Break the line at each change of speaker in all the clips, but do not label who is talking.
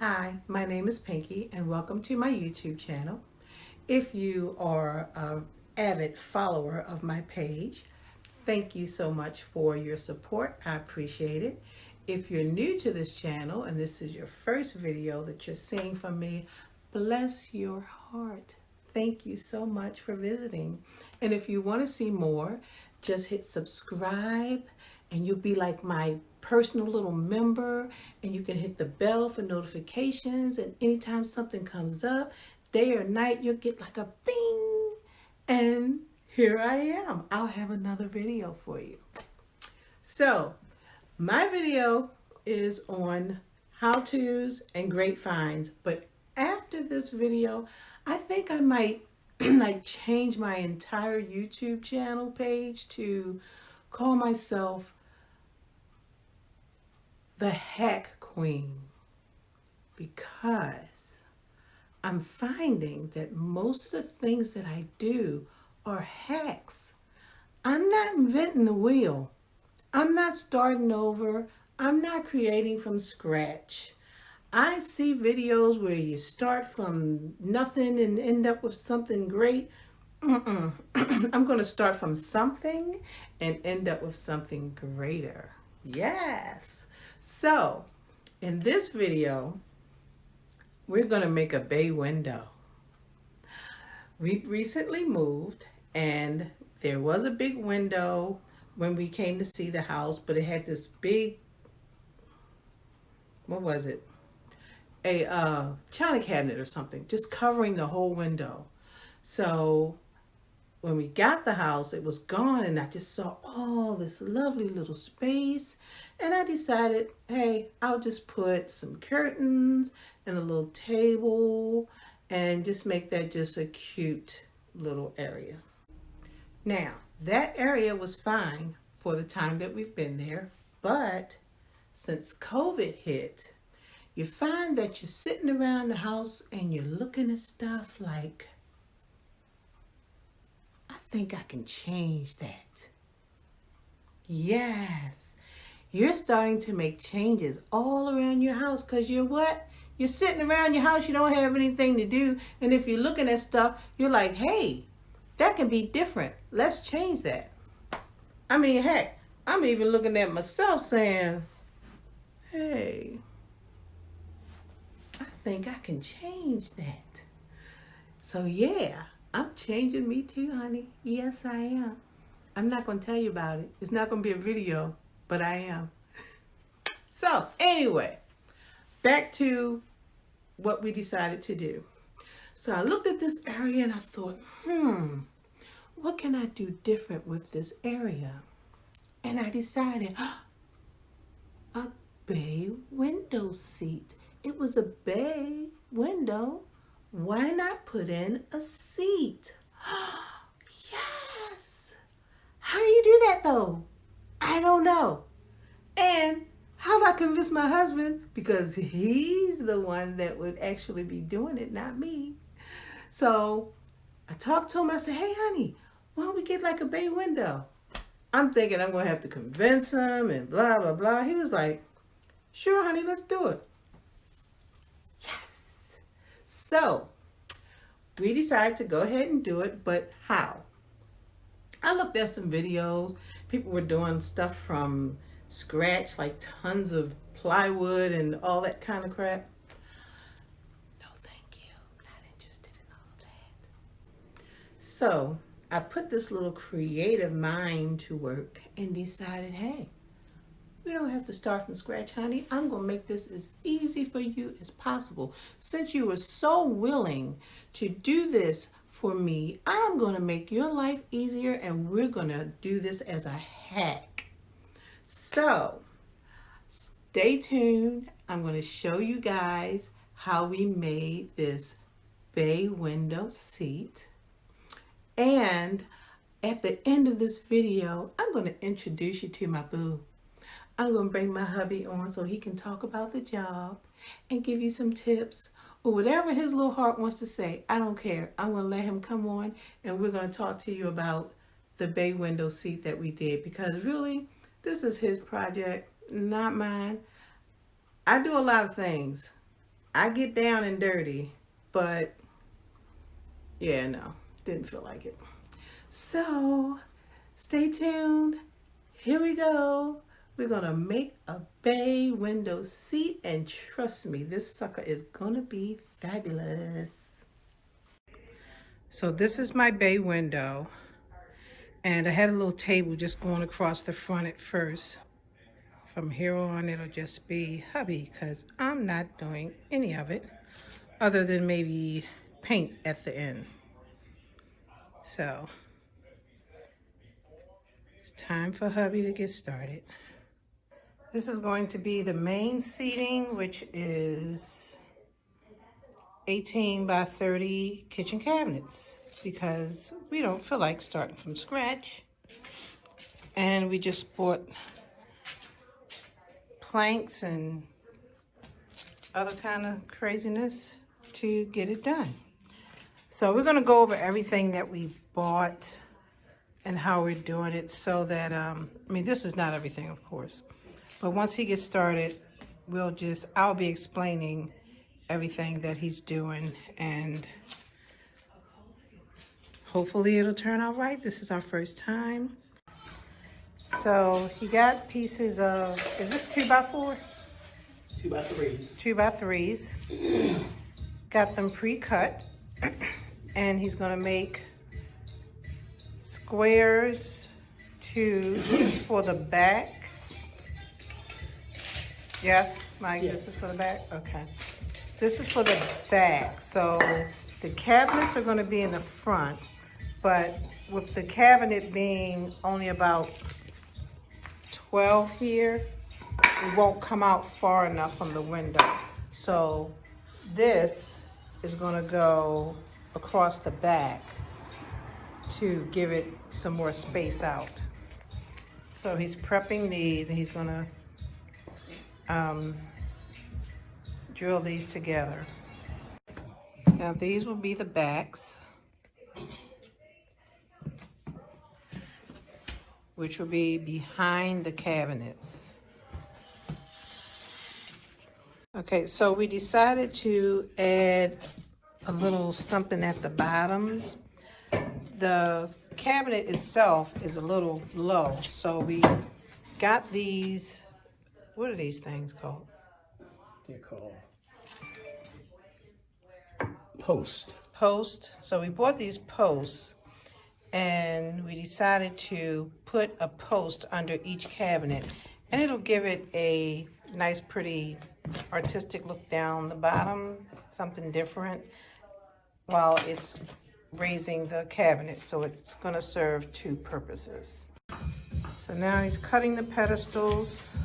Hi, my name is Pinky and welcome to my YouTube channel. If you are an avid follower of my page, thank you so much for your support. I appreciate it. If you're new to this channel and this is your first video that you're seeing from me, bless your heart. Thank you so much for visiting. And if you want to see more, just hit subscribe and you'll be like my personal little member, and you can hit the bell for notifications, and anytime something comes up, day or night, you'll get like a bing, and here I am. I'll have another video for you. So my video is on how-tos and great finds, but after this video, I think I might like change my entire YouTube channel page to call myself the Hack Queen, because I'm finding that most of the things that I do are hacks. I'm not inventing the wheel. I'm not starting over. I'm not creating from scratch. I see videos where you start from nothing and end up with something great. I'm going to start from something and end up with something greater. Yes. So, in this video, we're going to make a bay window. We recently moved, and there was a big window when we came to see the house, but it had this big, what was it? A china cabinet or something, just covering the whole window. So when we got the house, it was gone, and I just saw all this lovely little space, and I decided, hey, I'll just put some curtains and a little table and just make that just a cute little area. Now, that area was fine for the time that we've been there, but since COVID hit, you find that you're sitting around the house and you're looking at stuff like, I think I can change that. Yes, you're starting to make changes all around your house because you're what? You're sitting around your house, you don't have anything to do. And if you're looking at stuff, you're like, hey, that can be different. Let's change that. I mean, heck, I'm even looking at myself saying, hey, I think I can change that. So yeah, I'm changing me too, honey. Yes, I am. I'm not going to tell you about it. It's not going to be a video, but I am. So anyway, back to what we decided to do. So I looked at this area and I thought, what can I do different with this area? And I decided, a bay window seat. It was a bay window. Why not put in a seat? Yes. How do you do that though? I don't know. And how do I convince my husband? Because he's the one that would actually be doing it, not me. So I talked to him. I said, hey, honey, why don't we get like a bay window? I'm thinking I'm going to have to convince him and blah, blah, blah. He was like, sure, honey, let's do it. Yes. So we decided to go ahead and do it, but how? I looked at some videos. People were doing stuff from scratch, like tons of plywood and all that kind of crap. No, thank you. Not interested in all of that. So I put this little creative mind to work and decided, hey, we don't have to start from scratch, honey. I'm going to make this as easy for you as possible. Since you were so willing to do this for me, I'm going to make your life easier, and we're going to do this as a hack. So stay tuned. I'm going to show you guys how we made this bay window seat. And at the end of this video, I'm going to introduce you to my boo. I'm going to bring my hubby on so he can talk about the job and give you some tips or whatever his little heart wants to say. I don't care. I'm going to let him come on and we're going to talk to you about the bay window seat that we did, because really, this is his project, not mine. I do a lot of things, I get down and dirty, but yeah, no, didn't feel like it. So stay tuned. Here we go. We're gonna make a bay window seat, and trust me, this sucker is gonna be fabulous. So this is my bay window, and I had a little table just going across the front at first. From here on, it'll just be hubby, because I'm not doing any of it other than maybe paint at the end. So it's time for hubby to get started. This is going to be the main seating, which is 18 by 30 kitchen cabinets, because we don't feel like starting from scratch. And we just bought planks and other kind of craziness to get it done. So we're going to go over everything that we bought and how we're doing it, so that I mean, this is not everything, of course, but once he gets started, I'll be explaining everything that he's doing, and hopefully it'll turn out right. This is our first time. So he got pieces of, is this 2x4?
2x3s.
2x3s. Got them pre-cut, and he's gonna make squares this is for the back. Yes, Mike, yes. This is for the back? Okay. This is for the back. So the cabinets are gonna be in the front, but with the cabinet being only about 12 here, it won't come out far enough from the window. So this is gonna go across the back to give it some more space out. So he's prepping these, and he's gonna drill these together. Now these will be the backs, which will be behind the cabinets. Okay, so we decided to add a little something at the bottoms. The cabinet itself is a little low, so we got these, what are these things called?
They're called post.
Post. So we bought these posts, and we decided to put a post under each cabinet, and it'll give it a nice, pretty, artistic look down the bottom, something different, while it's raising the cabinet. So it's going to serve two purposes. So now he's cutting the pedestals.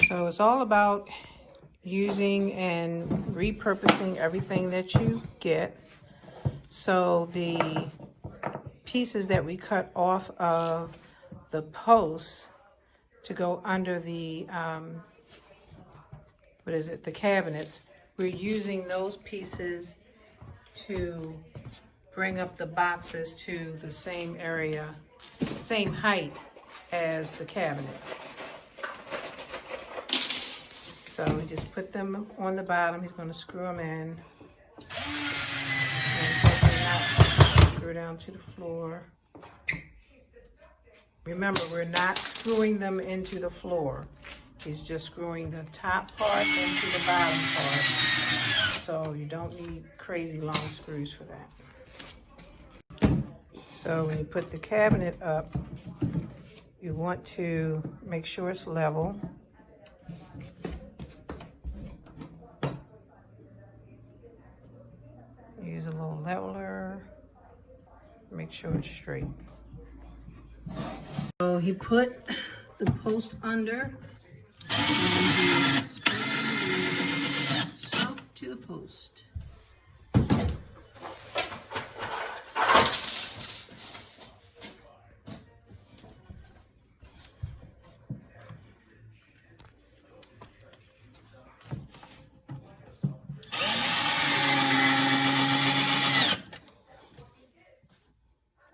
So it's all about using and repurposing everything that you get. So the pieces that we cut off of the posts to go under the the cabinets, we're using those pieces to bring up the boxes to the same area, same height as the cabinet. So we just put them on the bottom. He's going to screw them in, and hopefully not screw down to the floor. Remember, we're not screwing them into the floor. He's just screwing the top part into the bottom part. So you don't need crazy long screws for that. So when you put the cabinet up, you want to make sure it's level. Use a little leveler, make sure it's straight. So he put the post under, and he screwed up to the post.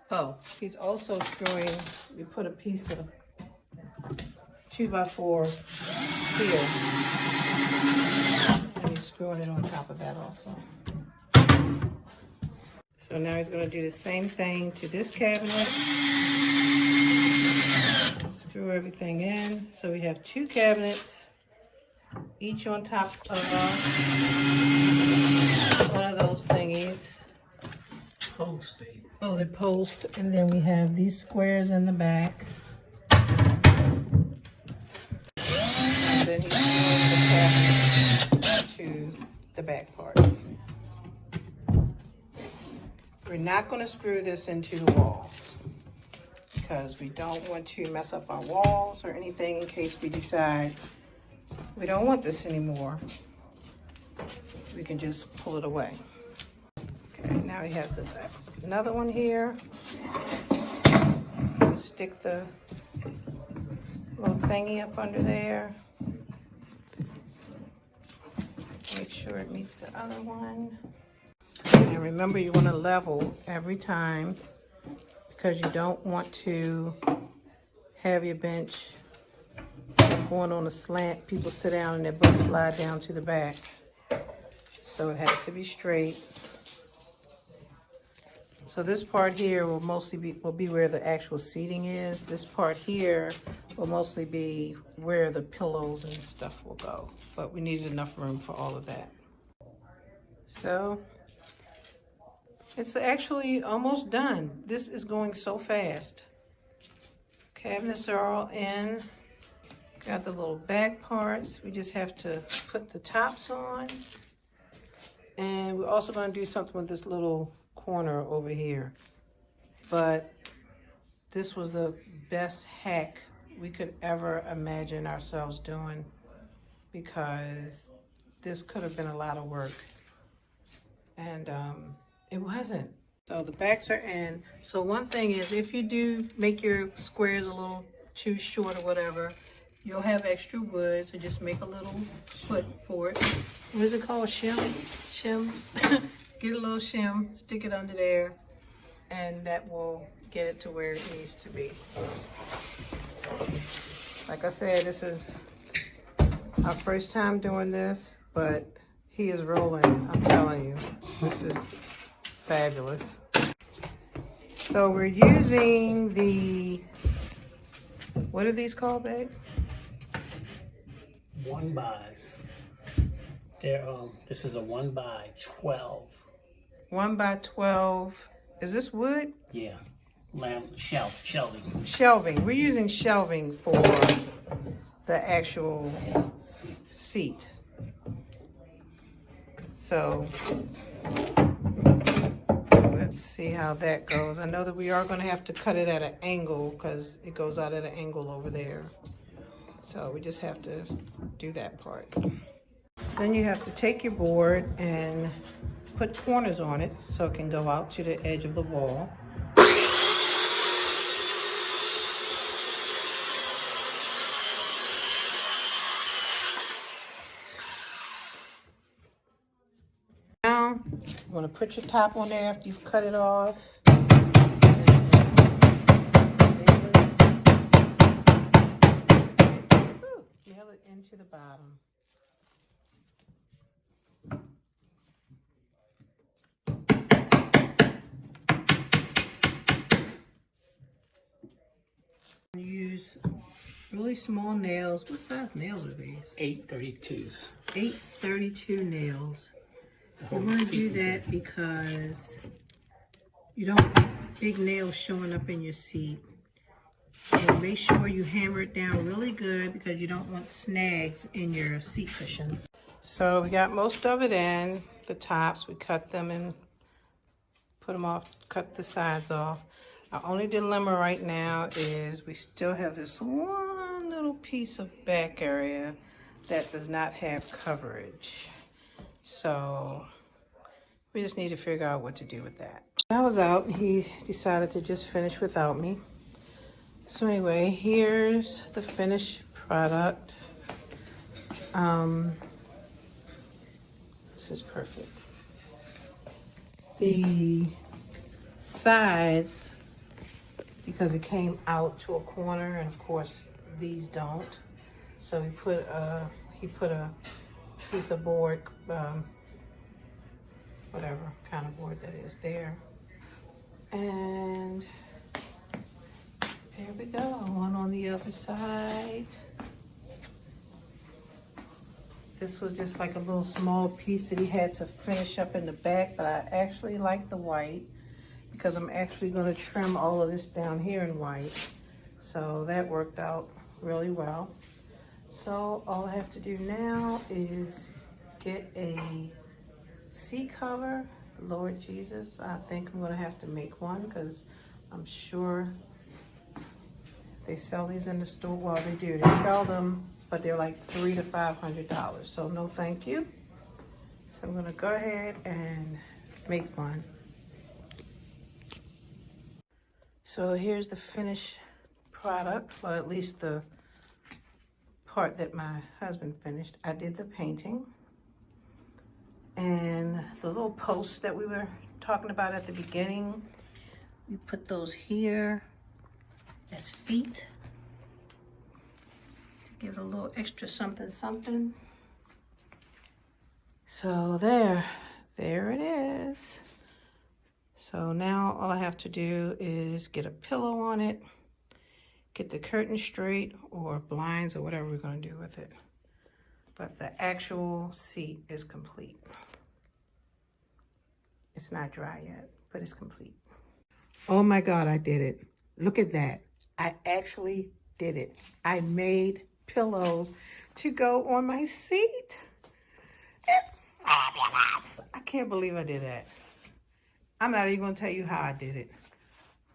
Oh, he's also screwing, we put a piece of 2x4 here. And he's screwing it on top of that also. So now he's going to do the same thing to this cabinet. Screw everything in. So we have 2 cabinets, each on top of one of those thingies.
Post, baby.
Oh, they're posts. And then we have these squares in the back. And then he's doing the cabinet to the back part. We're not going to screw this into the walls because we don't want to mess up our walls or anything in case we decide we don't want this anymore. We can just pull it away. Okay, now he has another one here. Stick the little thingy up under there. Make sure it meets the other one. And remember, you want to level every time because you don't want to have your bench going on a slant. People sit down and their butt slide down to the back. So it has to be straight. So this part here will mostly be where the actual seating is. This part here will mostly be where the pillows and stuff will go. But we needed enough room for all of that. So it's actually almost done. This is going so fast. Cabinets are all in. Got the little back parts. We just have to put the tops on. And we're also going to do something with this little corner over here. But this was the best hack we could ever imagine ourselves doing because this could have been a lot of work. And it wasn't. So the backs are in. So one thing is, if you do make your squares a little too short or whatever, you'll have extra wood. So just make a little foot for it. What is it called? Shims? Get a little shim, stick it under there, and that will get it to where it needs to be. Like I said, this is our first time doing this, but he is rolling, I'm telling you. This is fabulous. So we're using the, what are these called, babe?
1x. This is a 1x12.
1x12. Is this wood?
Yeah. Shelving.
Shelving. We're using shelving for the actual seat. So let's see how that goes. I know that we are going to have to cut it at an angle because it goes out at an angle over there. So we just have to do that part. Then you have to take your board and put corners on it so it can go out to the edge of the wall. Now, you want to put your top on there after you've cut it off. Nail it into the bottom. Use really small nails. What size nails are these?
832s.
832 nails. You want to do that because you don't want big nails showing up in your seat. And make sure you hammer it down really good because you don't want snags in your seat cushion. So we got most of it in, the tops. We cut them and put them off, cut the sides off. Our only dilemma right now is we still have this one little piece of back area that does not have coverage. So we just need to figure out what to do with that. I was out, he decided to just finish without me. So anyway, here's the finished product. This is perfect. The sides, because it came out to a corner, and of course these don't, So he put a piece of board, whatever kind of board that is there. And there we go, one on the other side. This was just like a little small piece that he had to finish up in the back, but I actually like the white because I'm actually going to trim all of this down here in white. So that worked out really well. So all I have to do now is get a seat cover. Lord Jesus, I think I'm going to have to make one because I'm sure they sell these in the store. Well, they do. They sell them, but they're like $300 to $500. So no, thank you. So I'm gonna go ahead and make one. So here's the finished product, or at least the part that my husband finished. I did the painting, and the little posts that we were talking about at the beginning, we put those here as feet to give it a little extra something something. So there it is. So now all I have to do is get a pillow on it, get the curtain straight or blinds or whatever we're going to do with it. But the actual seat is complete. It's not dry yet, but it's complete. Oh my God, I did it. Look at that. I actually did it. I made pillows to go on my seat. It's fabulous. I can't believe I did that. I'm not even going to tell you how I did it,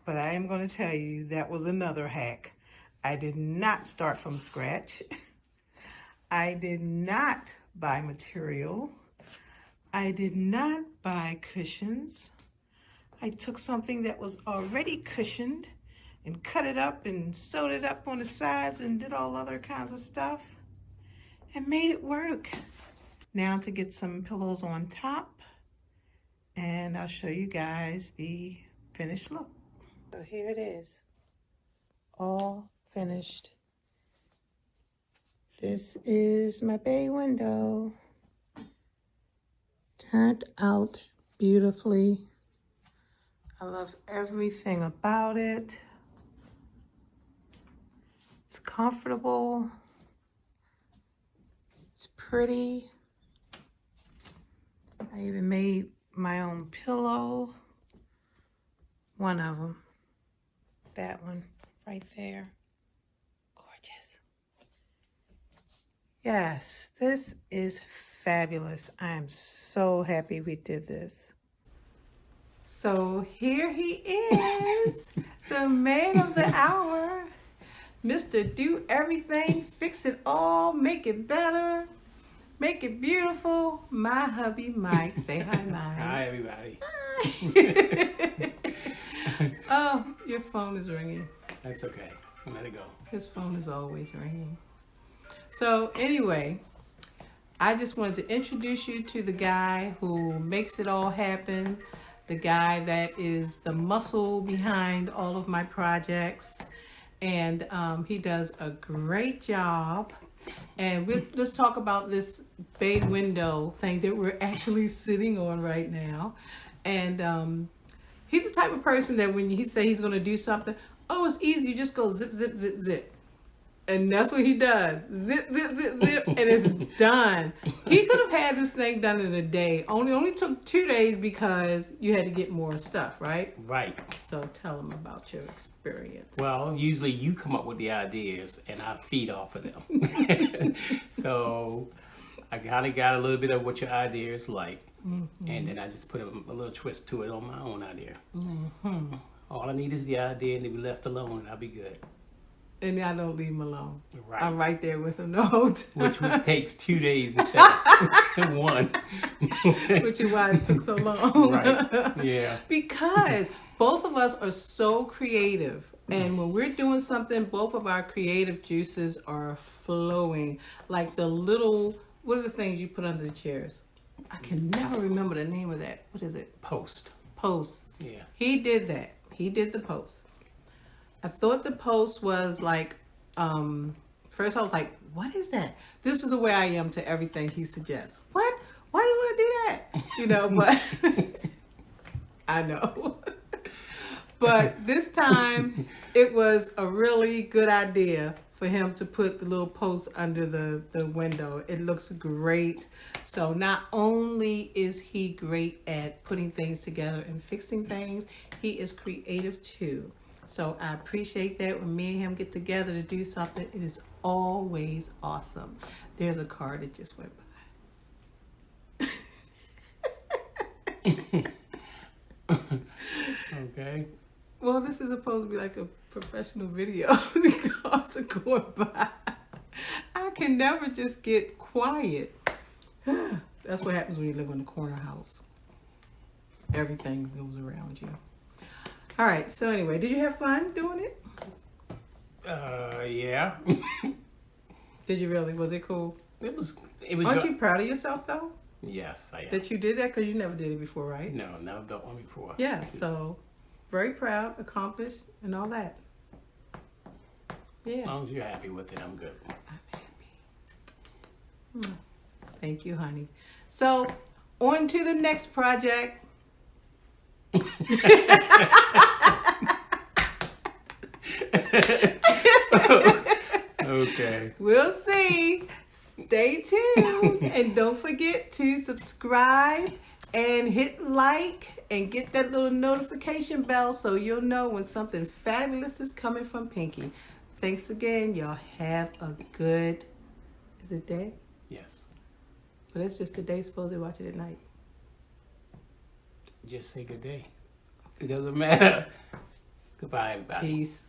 but I am going to tell you that was another hack. I did not start from scratch. I did not buy material. I did not buy cushions. I took something that was already cushioned and cut it up and sewed it up on the sides and did all other kinds of stuff and made it work. Now to get some pillows on top, and I'll show you guys the finished look. So here it is, all finished. This is my bay window. Turned out beautifully. I love everything about it. It's comfortable. It's pretty. I even made my own pillow. One of them. That one right there. Gorgeous. Yes, this is fabulous. I am so happy we did this. So here he is, the man of the hour. Mr. Do Everything, Fix It All, Make It Better, Make It Beautiful. My hubby, Mike. Say hi, Mike.
Hi, everybody.
Hi. Oh, your phone is ringing.
That's okay. Let it go.
His phone is always ringing. So anyway, I just wanted to introduce you to the guy who makes it all happen, the guy that is the muscle behind all of my projects. And he does a great job. And let's talk about this bay window thing that we're actually sitting on right now. And he's the type of person that when he say he's going to do something, oh, it's easy. You just go zip, zip, zip, zip. And that's what he does. Zip, zip, zip, zip, and it's done. He could have had this thing done in a day. Only took 2 days because you had to get more stuff, right?
Right.
So tell him about your experience.
Well, usually you come up with the ideas and I feed off of them. So I kind of got a little bit of what your idea is like. Mm-hmm. And then I just put a little twist to it on my own idea. Mm-hmm. All I need is the idea and to be left alone and I'll be good.
And I don't leave him alone.
Right.
I'm right there with him the whole time.
Which takes 2 days instead of 1.
Which is why it took so long.
Right. Yeah.
Because both of us are so creative. And when we're doing something, both of our creative juices are flowing. Like the little, what are the things you put under the chairs? I can never remember the name of that. What is it?
Post.
Yeah. He did that. He did the post. I thought the post was like First, I was like, what is that? This is the way I am to everything he suggests. What? Why do you want to do that? You know, but I know. But this time, it was a really good idea for him to put the little post under the window. It looks great. So not only is he great at putting things together and fixing things, he is creative too. So I appreciate that when me and him get together to do something, it is always awesome. There's a car that just went by.
Okay.
Well, this is supposed to be like a professional video. The cars are going by. I can never just get quiet. That's what happens when you live in a corner house. Everything goes around you. All right. So anyway, did you have fun doing it?
Yeah.
Did you really? Was it cool?
It was.
Aren't you proud of yourself though
Yes, I am.
that you did that? Because you never did it before, right?
No, never done one before.
Yeah. So very proud, accomplished, and all that.
As
Yeah.
long as you're happy with it, I'm good.
I'm happy. Thank you, honey. So, on to the next project.
Okay.
We'll see. Stay tuned. And don't forget to subscribe and hit like and get that little notification bell so you'll know when something fabulous is coming from Pinky. Thanks again. Y'all have a good, is it day?
Yes.
But it's just today. Supposed to watch it at night.
Just say good day. It doesn't matter. Goodbye, everybody.
Peace.